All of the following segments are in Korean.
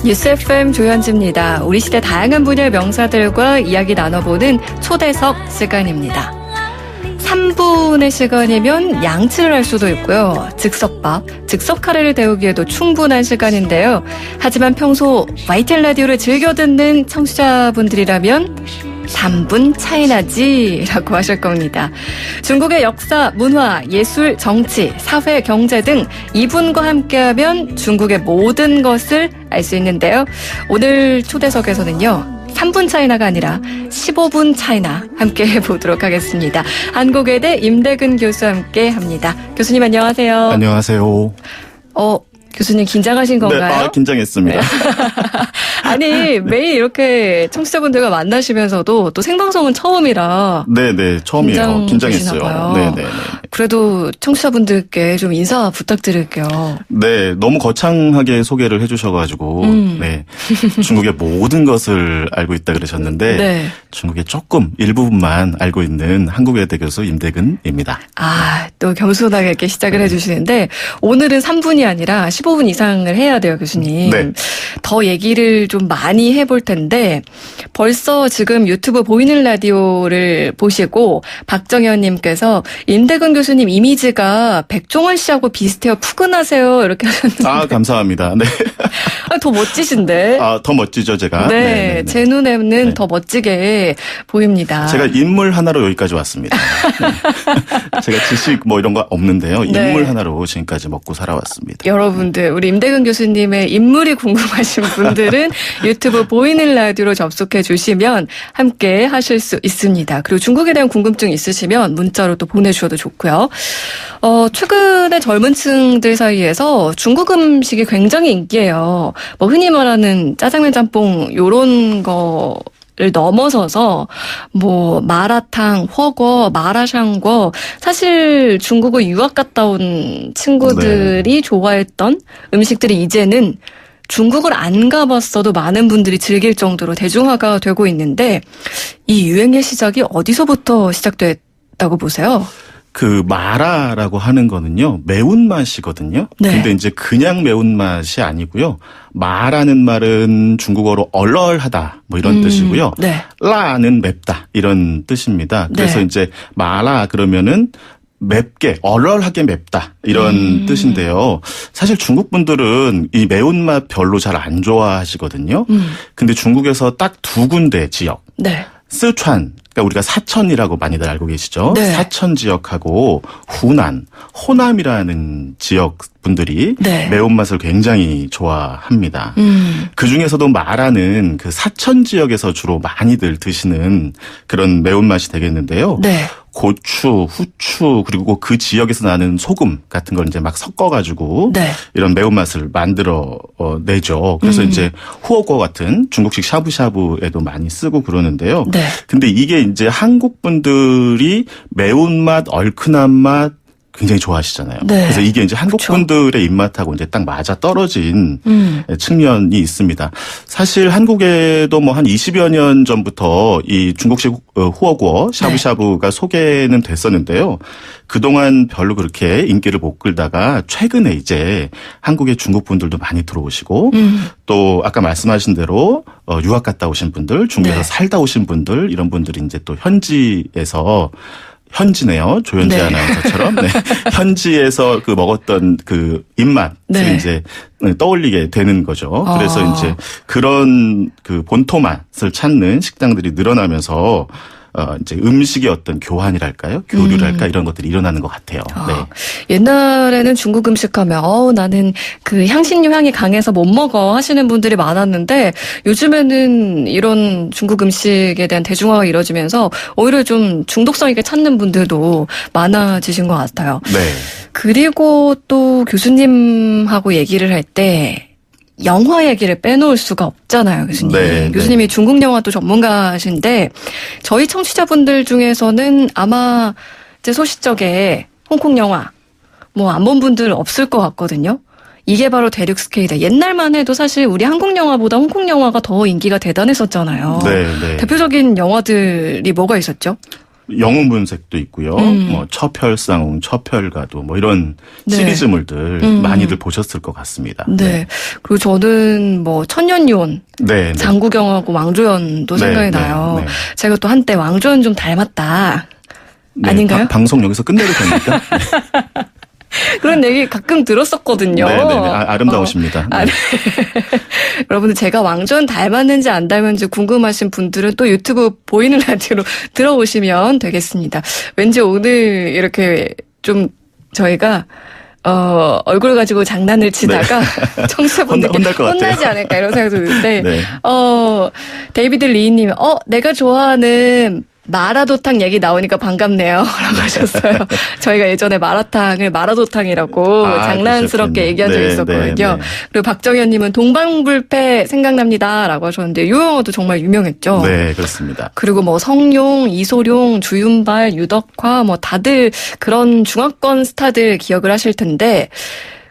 뉴스 FM 조현지입니다. 우리 시대 다양한 분야의 명사들과 이야기 나눠보는 초대석 시간입니다. 3분의 시간이면 양치를 할 수도 있고요. 즉석밥, 즉석 카레를 데우기에도 충분한 시간인데요. 하지만 평소 YTN 라디오를 즐겨 듣는 청취자분들이라면 3분 차이 나지 라고 하실 겁니다. 중국의 역사, 문화, 예술, 정치, 사회, 경제 등 이분과 함께하면 중국의 모든 것을 알 수 있는데요. 오늘 초대석에서는요. 3분 차이나가 아니라 15분 차이나 함께 해보도록 하겠습니다. 한국외대 임대근 교수와 함께 합니다. 교수님 안녕하세요. 안녕하세요. 교수님 긴장하신 건가요? 네, 긴장했습니다. 네. 아니 매일 이렇게 청취자분들과 만나시면서도 또 생방송은 처음이라 네네 처음이에요. 긴장했어요. 네네. 그래도 청취자분들께 좀 인사 부탁드릴게요. 네, 너무 거창하게 소개를 해주셔가지고 네 중국의 모든 것을 알고 있다 그러셨는데 네. 중국의 조금 일부분만 알고 있는 한국외대 교수 임대근입니다. 또 겸손하게 이렇게 시작을 해주시는데 오늘은 3분이 아니라 15분 이상을 해야 돼요, 교수님. 네. 더 얘기를 좀 많이 해볼 텐데 벌써 지금 유튜브 보이는 라디오를 보시고 박정현님께서 임대근 교수님 이미지가 백종원 씨하고 비슷해요. 푸근하세요. 이렇게 하셨는데. 감사합니다. 네. 더 멋지신데. 더 멋지죠, 제가. 네. 네네네. 제 눈에는 더 멋지게 보입니다. 제가 인물 하나로 여기까지 왔습니다. 네. 제가 지식 이런 거 없는데요. 인물 하나로 지금까지 먹고 살아왔습니다. 여러분들, 우리 임대근 교수님의 인물이 궁금하신 분들은 유튜브 보이는 라디오로 접속해 주시면 함께 하실 수 있습니다. 그리고 중국에 대한 궁금증 있으시면 문자로 또 보내주셔도 좋고요. 최근에 젊은 층들 사이에서 중국 음식이 굉장히 인기예요. 흔히 말하는 짜장면, 짬뽕 요런 거를 넘어서서 마라탕, 허거, 마라샹궈 사실 중국을 유학 갔다 온 친구들이 좋아했던 음식들이 이제는 중국을 안 가봤어도 많은 분들이 즐길 정도로 대중화가 되고 있는데 이 유행의 시작이 어디서부터 시작됐다고 보세요? 마라라고 하는 거는요, 매운맛이거든요. 네. 근데 이제 그냥 매운맛이 아니고요. 마라는 말은 중국어로 얼얼하다, 이런 뜻이고요. 네. 라는 맵다, 이런 뜻입니다. 그래서 네. 이제 마라 그러면은 맵게, 얼얼하게 맵다, 이런 뜻인데요. 사실 중국 분들은 이 매운맛 별로 잘 안 좋아하시거든요. 근데 중국에서 딱 두 군데 지역. 네. 쓰촨, 그러니까 우리가 사천이라고 많이들 알고 계시죠. 네. 사천 지역하고 후난, 호남이라는 지역 분들이 네. 매운맛을 굉장히 좋아합니다. 그 중에서도 마라는 그 사천 지역에서 주로 많이들 드시는 그런 매운맛이 되겠는데요. 네. 고추, 후추, 그리고 그 지역에서 나는 소금 같은 걸 이제 막 섞어가지고 네. 이런 매운맛을 만들어 내죠. 그래서 이제 후어거 같은 중국식 샤브샤브에도 많이 쓰고 그러는데요. 네. 근데 이게 이제 한국 분들이 매운맛, 얼큰한 맛 굉장히 좋아하시잖아요. 네. 그래서 이게 이제 한국 분들의 입맛하고 이제 딱 맞아 떨어진 측면이 있습니다. 사실 한국에도 한 20여 년 전부터 이 중국식 후어구어 샤브샤브가 소개는 됐었는데요. 그동안 별로 그렇게 인기를 못 끌다가 최근에 이제 한국에 중국 분들도 많이 들어오시고 또 아까 말씀하신 대로 유학 갔다 오신 분들, 중국에서 네. 살다 오신 분들 이런 분들이 이제 또 현지에서 현지네요. 조현지 네. 아나운서처럼. 네. 현지에서 먹었던 입맛을 네. 이제 떠올리게 되는 거죠. 그래서 이제 그런 본토 맛을 찾는 식당들이 늘어나면서 이제 음식의 어떤 교환이랄까요? 교류랄까? 이런 것들이 일어나는 것 같아요. 네. 옛날에는 중국 음식하면 나는 그 향신료 향이 강해서 못 먹어 하시는 분들이 많았는데 요즘에는 이런 중국 음식에 대한 대중화가 이루어지면서 오히려 좀 중독성 있게 찾는 분들도 많아지신 것 같아요. 네. 그리고 또 교수님하고 얘기를 할 때 영화 얘기를 빼놓을 수가 없잖아요, 교수님. 네, 교수님이 중국 영화도 전문가신데 저희 청취자분들 중에서는 아마 제 소식적에 홍콩 영화 안 본 분들 없을 것 같거든요. 이게 바로 대륙 스케이다. 옛날만 해도 사실 우리 한국 영화보다 홍콩 영화가 더 인기가 대단했었잖아요. 네, 네. 대표적인 영화들이 뭐가 있었죠? 영웅 분색도 있고요. 뭐 처별상웅, 처별가도 뭐 이런 네. 시리즈물들 많이들 보셨을 것 같습니다. 네. 그리고 저는 뭐 천년요원, 네. 장국영하고 왕조연도 네, 생각이 네, 나요. 네. 제가 또 한때 왕조연 좀 닮았다. 네, 아닌가요? 방송 여기서 끝내도 됩니까? 그런 얘기 가끔 들었었거든요. 네네. 아름다우십니다. 네. 네. 여러분들 제가 왕조연 닮았는지 안 닮았는지 궁금하신 분들은 또 유튜브 보이는 라디오로 들어오시면 되겠습니다. 왠지 오늘 이렇게 좀 저희가 얼굴 가지고 장난을 치다가 청취자분들께 혼날 것 같아요. 혼나지 않을까 이런 생각도 드는데 네. 데이비드 리님 내가 좋아하는 마라도탕 얘기 나오니까 반갑네요. 라고 하셨어요. 저희가 예전에 마라탕을 마라도탕이라고 장난스럽게 그러셨군요. 얘기한 적이 네, 있었거든요. 네. 그리고 박정현님은 동방불패 생각납니다. 라고 하셨는데 이 영화도 정말 유명했죠. 네, 그렇습니다. 그리고 뭐 성룡, 이소룡, 주윤발, 유덕화 뭐 다들 그런 중화권 스타들 기억을 하실 텐데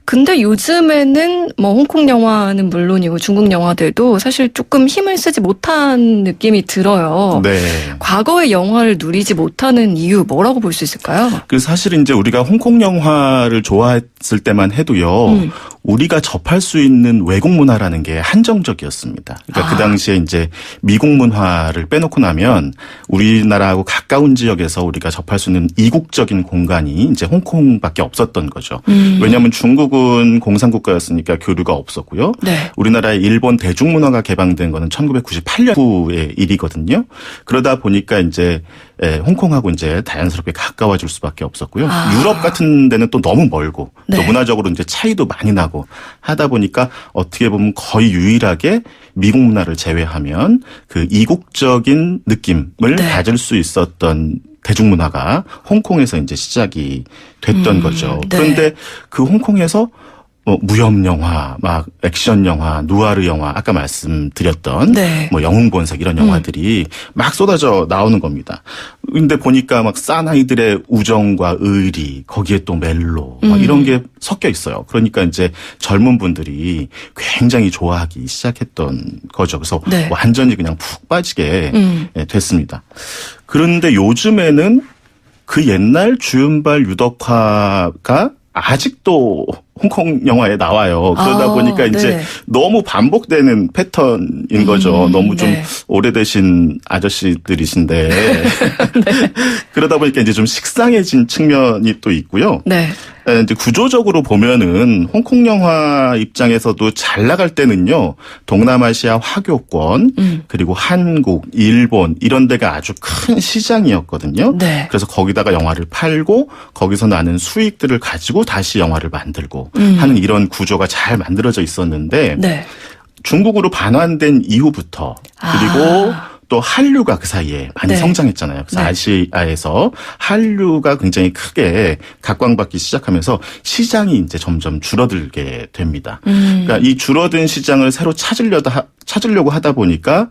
근데 요즘에는 뭐 홍콩 영화는 물론이고 중국 영화들도 사실 조금 힘을 쓰지 못한 느낌이 들어요. 네. 과거의 영화를 누리지 못하는 이유 뭐라고 볼 수 있을까요? 그 사실은 이제 우리가 홍콩 영화를 좋아했을 때만 해도요. 우리가 접할 수 있는 외국 문화라는 게 한정적이었습니다. 그러니까 그 당시에 이제 미국 문화를 빼놓고 나면 우리나라하고 가까운 지역에서 우리가 접할 수 있는 이국적인 공간이 이제 홍콩밖에 없었던 거죠. 왜냐하면 중국은 공산국가였으니까 교류가 없었고요. 네. 우리나라의 일본 대중문화가 개방된 거는 1998년 후의 일이거든요. 그러다 보니까 이제 홍콩하고 이제 자연스럽게 가까워질 수밖에 없었고요. 유럽 같은 데는 또 너무 멀고 네. 또 문화적으로 이제 차이도 많이 나고 하다 보니까 어떻게 보면 거의 유일하게 미국 문화를 제외하면 그 이국적인 느낌을 네. 가질 수 있었던 대중문화가 홍콩에서 이제 시작이 됐던 거죠. 네. 그런데 그 홍콩에서 뭐 무협 영화, 막 액션 영화, 누아르 영화, 아까 말씀드렸던 네. 뭐 영웅본색 이런 영화들이 막 쏟아져 나오는 겁니다. 근데 보니까 막 사나이들의 우정과 의리, 거기에 또 멜로, 막 이런 게 섞여 있어요. 그러니까 이제 젊은 분들이 굉장히 좋아하기 시작했던 거죠. 그래서 네. 완전히 그냥 푹 빠지게 됐습니다. 그런데 요즘에는 그 옛날 주윤발, 유덕화가 아직도 홍콩 영화에 나와요. 그러다 보니까 이제 네. 너무 반복되는 패턴인 거죠. 너무 좀 네. 오래되신 아저씨들이신데. 네. 그러다 보니까 이제 좀 식상해진 측면이 또 있고요. 네. 이제 구조적으로 보면은 홍콩 영화 입장에서도 잘 나갈 때는요, 동남아시아 화교권, 그리고 한국, 일본, 이런 데가 아주 큰 시장이었거든요. 네. 그래서 거기다가 영화를 팔고, 거기서 나는 수익들을 가지고 다시 영화를 만들고 하는 이런 구조가 잘 만들어져 있었는데, 네. 중국으로 반환된 이후부터, 그리고 또 한류가 그 사이에 많이 네. 성장했잖아요. 그래서 네. 아시아에서 한류가 굉장히 크게 각광받기 시작하면서 시장이 이제 점점 줄어들게 됩니다. 그러니까 이 줄어든 시장을 새로 찾으려고 하다 보니까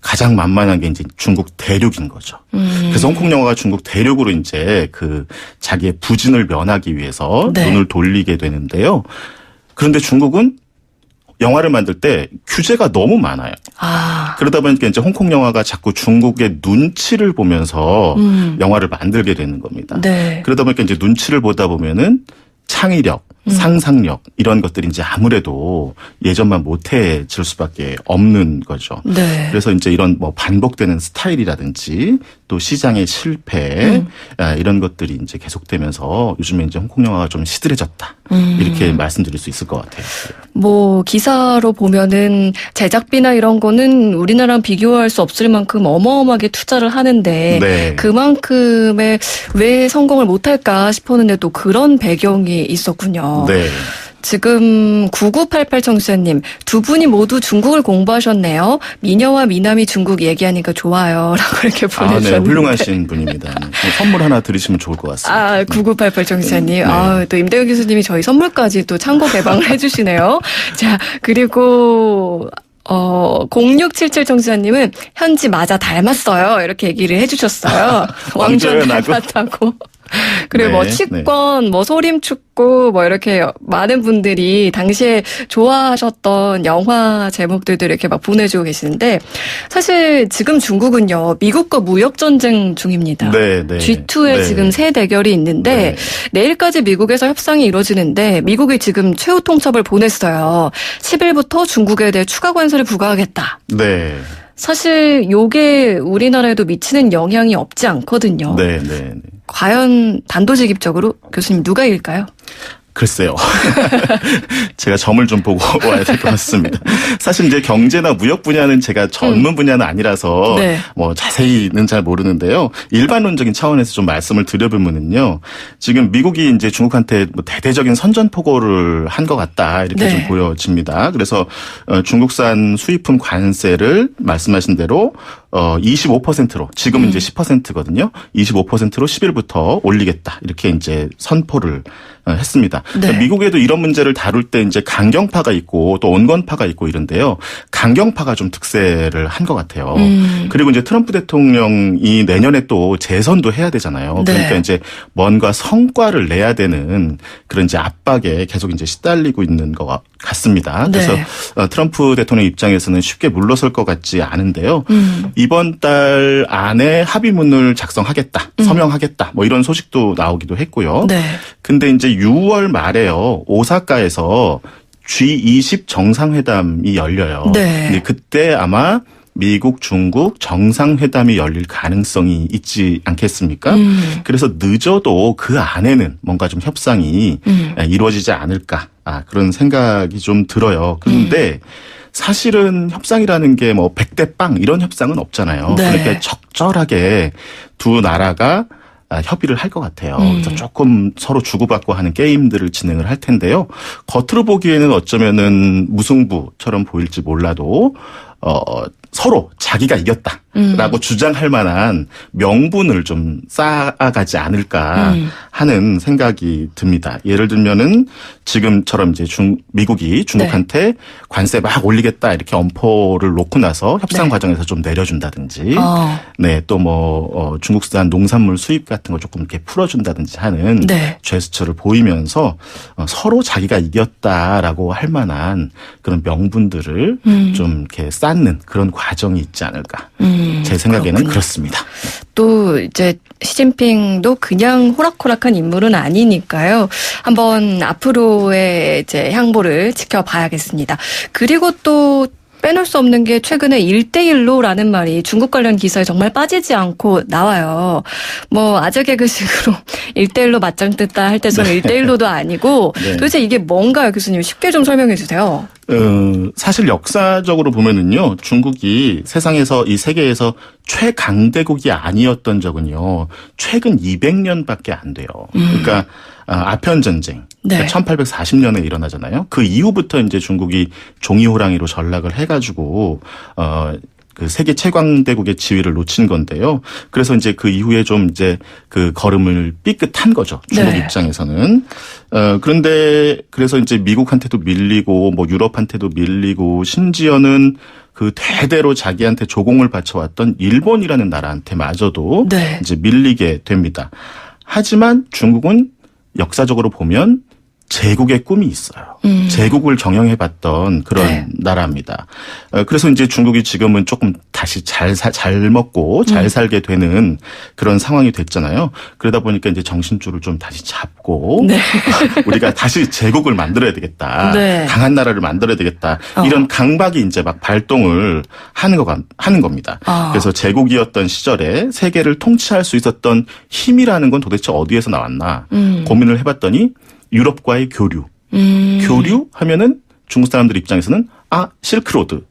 가장 만만한 게 이제 중국 대륙인 거죠. 그래서 홍콩 영화가 중국 대륙으로 이제 그 자기의 부진을 면하기 위해서 네. 눈을 돌리게 되는데요. 그런데 중국은 영화를 만들 때 규제가 너무 많아요. 그러다 보니까 이제 홍콩 영화가 자꾸 중국의 눈치를 보면서 영화를 만들게 되는 겁니다. 네. 그러다 보니까 이제 눈치를 보다 보면은 창의력, 상상력 이런 것들이 이제 아무래도 예전만 못해질 수밖에 없는 거죠. 네. 그래서 이제 이런 뭐 반복되는 스타일이라든지 또 시장의 실패 이런 것들이 이제 계속되면서 요즘에 이제 홍콩 영화가 좀 시들해졌다 이렇게 말씀드릴 수 있을 것 같아요. 뭐 기사로 보면은 제작비나 이런 거는 우리나라랑 비교할 수 없을 만큼 어마어마하게 투자를 하는데 네. 그만큼의 왜 성공을 못할까 싶었는데 또 그런 배경이 있었군요. 네. 지금 9988 청취자님 두 분이 모두 중국을 공부하셨네요. 미녀와 미남이 중국 얘기하니까 좋아요. 라고 이렇게 보내주셨는데. 네, 훌륭하신 분입니다. 네. 선물 하나 드리시면 좋을 것 같습니다. 9988 청취자님. 네. 또 임대현 교수님이 저희 선물까지 또 참고 개방을 해주시네요. 자, 그리고 0677 청취자님은 현지 맞아 닮았어요. 이렇게 얘기를 해주셨어요. 왕조연 왕조연하고? 닮았다고. 그리고 뭐 치권, 뭐 소림축구, 뭐 이렇게 많은 분들이 당시에 좋아하셨던 영화 제목들을 이렇게 막 보내주고 계시는데 사실 지금 중국은요 미국과 무역 전쟁 중입니다. 네. G2에 지금 새 대결이 있는데 내일까지 미국에서 협상이 이루어지는데 미국이 지금 최후 통첩을 보냈어요. 10일부터 중국에 대해 추가 관세를 부과하겠다. 네. 사실 요게 우리나라에도 미치는 영향이 없지 않거든요. 네. 과연 단도직입적으로 교수님 누가 이길까요? 글쎄요. 제가 점을 좀 보고 와야 될 것 같습니다. 사실 이제 경제나 무역 분야는 제가 전문 분야는 아니라서 뭐 자세히는 잘 모르는데요. 일반론적인 차원에서 좀 말씀을 드려보면은요. 지금 미국이 이제 중국한테 뭐 대대적인 선전포고를 한 것 같다 이렇게 좀 보여집니다. 그래서 중국산 수입품 관세를 말씀하신 대로 25%로 지금은 이제 10%거든요. 25%로 10일부터 올리겠다 이렇게 이제 선포를 했습니다. 그러니까 미국에도 이런 문제를 다룰 때 이제 강경파가 있고 또 온건파가 있고 이런데요. 강경파가 좀 득세를 한 것 같아요. 그리고 이제 트럼프 대통령이 내년에 또 재선도 해야 되잖아요. 그러니까 이제 뭔가 성과를 내야 되는 그런 이제 압박에 계속 이제 시달리고 있는 것 같습니다. 그래서 트럼프 대통령 입장에서는 쉽게 물러설 것 같지 않은데요. 이번 달 안에 합의문을 작성하겠다, 서명하겠다, 뭐 이런 소식도 나오기도 했고요. 근데 이제 6월 말에요. 오사카에서 G20 정상회담이 열려요. 근데 그때 아마 미국, 중국 정상회담이 열릴 가능성이 있지 않겠습니까? 그래서 늦어도 그 안에는 뭔가 좀 협상이 이루어지지 않을까. 그런 생각이 좀 들어요. 그런데 사실은 협상이라는 게 뭐 100대 빵 이런 협상은 없잖아요. 그러니까 적절하게 두 나라가 협의를 할 것 같아요. 그래서 조금 서로 주고받고 하는 게임들을 진행을 할 텐데요. 겉으로 보기에는 어쩌면은 무승부처럼 보일지 몰라도 서로 자기가 이겼다라고 주장할 만한 명분을 좀 쌓아가지 않을까 하는 생각이 듭니다. 예를 들면은 지금처럼 이제 미국이 중국한테 관세 막 올리겠다 이렇게 엄포를 놓고 나서 협상 과정에서 좀 내려준다든지, 또 뭐 중국산 농산물 수입 같은 거 조금 이렇게 풀어준다든지 하는 제스처를 보이면서 서로 자기가 이겼다라고 할 만한 그런 명분들을 좀 이렇게 쌓는 그런 과정이 있지 않을까. 제 생각에는 그렇습니다. 또 이제 시진핑도 그냥 호락호락한 인물은 아니니까요. 한번 앞으로의 이제 향보를 지켜봐야겠습니다. 그리고 또 빼놓을 수 없는 게 최근에 1대1로라는 말이 중국 관련 기사에 정말 빠지지 않고 나와요. 뭐 아재 개그식으로 1대1로 맞짱 뜯다 할 때처럼 1대1로도 아니고 도대체 이게 뭔가요, 교수님? 쉽게 좀 설명해 주세요. 사실 역사적으로 보면은요, 중국이 세상에서 이 세계에서 최강대국이 아니었던 적은요, 최근 200년밖에 안 돼요. 그러니까 아편 전쟁. 그러니까 1840년에 일어나잖아요. 그 이후부터 이제 중국이 종이호랑이로 전락을 해가지고 그 세계 최강대국의 지위를 놓친 건데요. 그래서 이제 그 이후에 좀 이제 그 걸음을 삐끗한 거죠. 중국 입장에서는. 그런데 그래서 이제 미국한테도 밀리고 뭐 유럽한테도 밀리고 심지어는 그 대대로 자기한테 조공을 바쳐왔던 일본이라는 나라한테마저도 이제 밀리게 됩니다. 하지만 중국은 역사적으로 보면 제국의 꿈이 있어요. 제국을 경영해봤던 그런 나라입니다. 그래서 이제 중국이 지금은 조금 다시 잘 먹고 잘 살게 되는 그런 상황이 됐잖아요. 그러다 보니까 이제 정신줄을 좀 다시 잡고 우리가 다시 제국을 만들어야 되겠다. 강한 나라를 만들어야 되겠다. 이런 강박이 이제 막 발동을 하는 겁니다. 그래서 제국이었던 시절에 세계를 통치할 수 있었던 힘이라는 건 도대체 어디에서 나왔나 고민을 해봤더니 유럽과의 교류. 교류 하면은 중국 사람들 입장에서는 실크로드.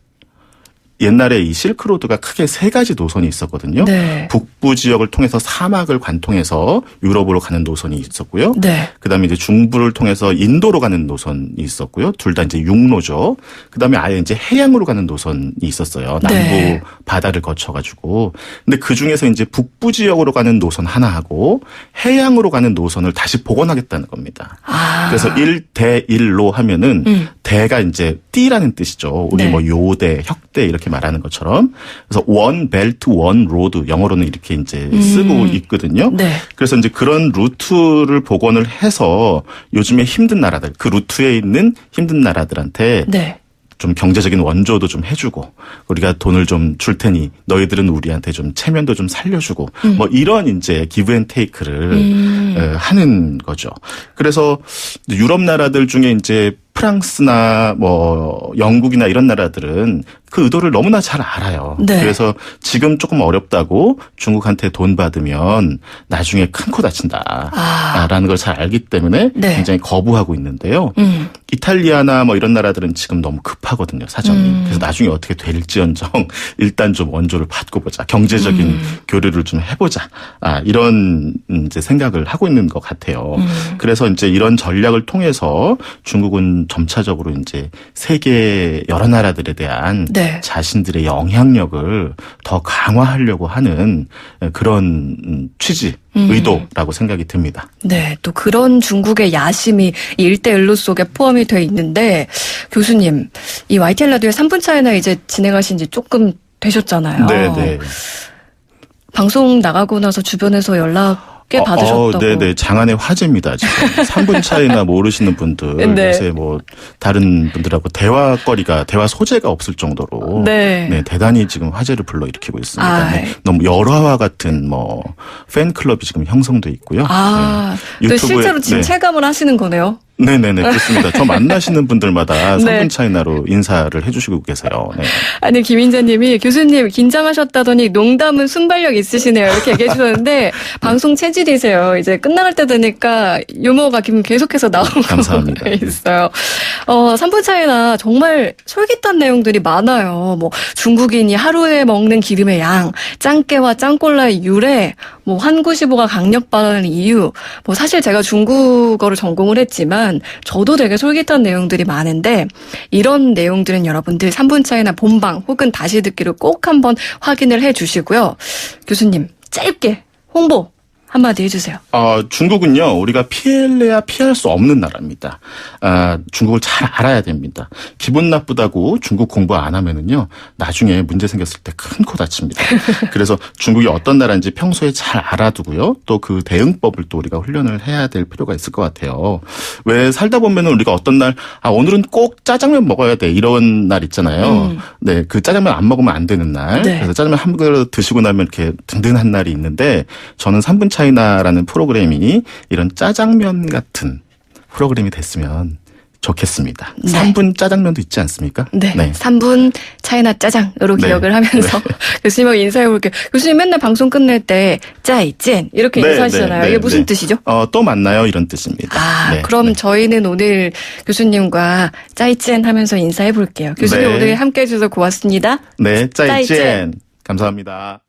옛날에 이 실크로드가 크게 세 가지 노선이 있었거든요. 북부 지역을 통해서 사막을 관통해서 유럽으로 가는 노선이 있었고요. 그다음에 이제 중부를 통해서 인도로 가는 노선이 있었고요. 둘 다 이제 육로죠. 그다음에 아예 이제 해양으로 가는 노선이 있었어요. 남부 바다를 거쳐가지고. 근데 그 중에서 이제 북부 지역으로 가는 노선 하나하고 해양으로 가는 노선을 다시 복원하겠다는 겁니다. 그래서 1대1로 하면은 대가 이제 띠라는 뜻이죠. 우리 네. 뭐 요대, 혁대 이렇게 말하는 것처럼. 그래서 원 벨트, 원 로드 영어로는 이렇게 이제 쓰고 있거든요. 네. 그래서 이제 그런 루트를 복원을 해서 요즘에 힘든 나라들, 그 루트에 있는 힘든 나라들한테 네. 좀 경제적인 원조도 좀 해주고 우리가 돈을 좀 줄 테니 너희들은 우리한테 좀 체면도 좀 살려주고 뭐 이런 이제 기브 앤 테이크를 하는 거죠. 그래서 유럽 나라들 중에 이제 프랑스나 뭐 영국이나 이런 나라들은 그 의도를 너무나 잘 알아요. 네. 그래서 지금 조금 어렵다고 중국한테 돈 받으면 나중에 큰 코 다친다라는 걸 잘 알기 때문에 네. 굉장히 거부하고 있는데요. 이탈리아나 뭐 이런 나라들은 지금 너무 급하거든요, 사정이. 그래서 나중에 어떻게 될지언정 일단 좀 원조를 받고 보자. 경제적인 교류를 좀 해보자. 이런 이제 생각을 하고 있는 것 같아요. 그래서 이제 이런 전략을 통해서 중국은 점차적으로 이제 세계 여러 나라들에 대한 네. 자신들의 영향력을 더 강화하려고 하는 그런 취지, 의도라고 생각이 듭니다. 네, 또 그런 중국의 야심이 이 1대1로 속에 포함이 돼 있는데 교수님, 이 YTN 라디오의 3분 차이나 이제 진행하신 지 조금 되셨잖아요. 네. 방송 나가고 나서 주변에서 연락 꽤 받으셨다고. 네네. 장안의 화제입니다, 지금. 3분 차이나 모르시는 분들. 네. 요새 뭐, 다른 분들하고 대화 소재가 없을 정도로. 네. 대단히 지금 화제를 불러일으키고 있습니다. 아이. 너무 열화와 같은 뭐, 팬클럽이 지금 형성돼 있고요. 네. 또 실제로 지금 체감을 하시는 거네요. 네네네. 그렇습니다. 저 만나시는 분들마다 네. 3분 차이나로 인사를 해주시고 계세요. 네. 아니, 김인자님이 교수님 긴장하셨다더니 농담은 순발력 있으시네요. 이렇게 얘기해 주셨는데 방송 체질이세요. 이제 끝나갈 때 되니까 유머가 계속해서 나오고 감사합니다. 있어요. 3분 차이나 정말 솔깃한 내용들이 많아요. 뭐 중국인이 하루에 먹는 기름의 양, 짱깨와 짱꼴라의 유래, 뭐 환구시보가 강력 발언하는 이유. 뭐 사실 제가 중국어를 전공을 했지만 저도 되게 솔깃한 내용들이 많은데 이런 내용들은 여러분들 3분 차이나 본방 혹은 다시 듣기로 꼭 한번 확인을 해 주시고요. 교수님 짧게 홍보 한마디 해주세요. 중국은요, 우리가 피할래야 피할 수 없는 나라입니다. 중국을 잘 알아야 됩니다. 기분 나쁘다고 중국 공부 안 하면은요, 나중에 문제 생겼을 때 큰 코 다칩니다. 그래서 중국이 어떤 나라인지 평소에 잘 알아두고요, 또 그 대응법을 또 우리가 훈련을 해야 될 필요가 있을 것 같아요. 왜 살다 보면은 우리가 어떤 날, 오늘은 꼭 짜장면 먹어야 돼. 이런 날 있잖아요. 네, 그 짜장면 안 먹으면 안 되는 날. 네. 그래서 짜장면 한 그릇 드시고 나면 이렇게 든든한 날이 있는데, 저는 3분 차이나라는 프로그램이 이런 짜장면 같은 프로그램이 됐으면 좋겠습니다. 네. 3분 짜장면도 있지 않습니까? 네. 3분 차이나 짜장으로 네. 기억을 하면서 교수님하고 인사해 볼게요. 교수님 맨날 방송 끝낼 때 짜이젠 이렇게 네, 인사하시잖아요. 네, 이게 무슨 네. 뜻이죠? 또 만나요 이런 뜻입니다. 네, 그럼 네. 저희는 오늘 교수님과 짜이젠 하면서 인사해 볼게요. 교수님 네. 오늘 함께해 주셔서 고맙습니다. 네, 짜이젠. 짜이젠. 감사합니다.